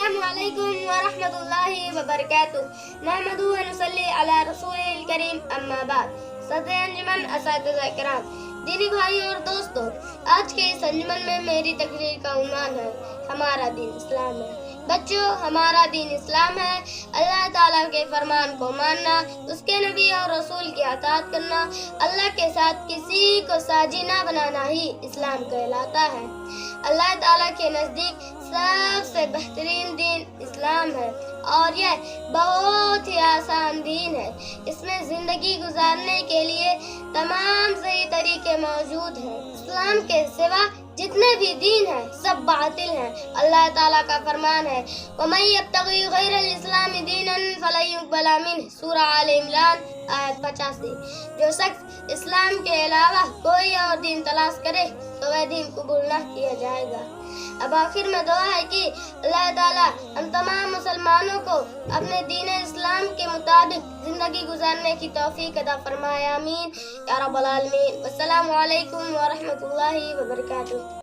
السلام علیکم ورحمۃ اللہ وبرکاتہ نحمد و نصلی علی رسول الکریم اما بعد صدر انجمن اساتذہ کرام دینی بھائی اور دوستو، آج کے اس انجمن میں میری تقریر کا عنوان ہے ہمارا دین اسلام ہے۔ بچوں، ہمارا دین اسلام ہے۔ اللہ تعالیٰ کے فرمان کو ماننا، اس کے نبی اور رسول کی اطاعت کرنا، اللہ کے ساتھ کسی کو ساجی نہ بنانا ہی اسلام کہلاتا ہے۔ اللہ تعالیٰ کے نزدیک سب سے بہترین دین اسلام ہے اور یہ بہت ہی آسان دین ہے۔ اس میں زندگی گزارنے کے لیے تمام صحیح طریقے موجود ہیں۔ اسلام کے سوا جتنے بھی دین ہیں سب باطل ہیں۔ اللہ تعالیٰ کا فرمان ہے وَمَن يَبْتَغِي غَيْرَ الْإِسْلَامِ دِينًا فَلَن يُقْبَلَ مِنْهُ سورہ آل عمران آیت 85۔ جو شخص اسلام کے علاوہ کوئی اور دین تلاش کرے تو وہ دین قبول نہ کیا جائے گا۔ اب آخر میں دعا ہے کہ اللہ تعالیٰ ہم تمام مسلمانوں کو اپنے دین اسلام کے مطابق زندگی گزارنے کی توفیق عطا فرمائے، آمین یا رب العالمین۔ السلام علیکم ورحمۃ اللہ وبرکاتہ۔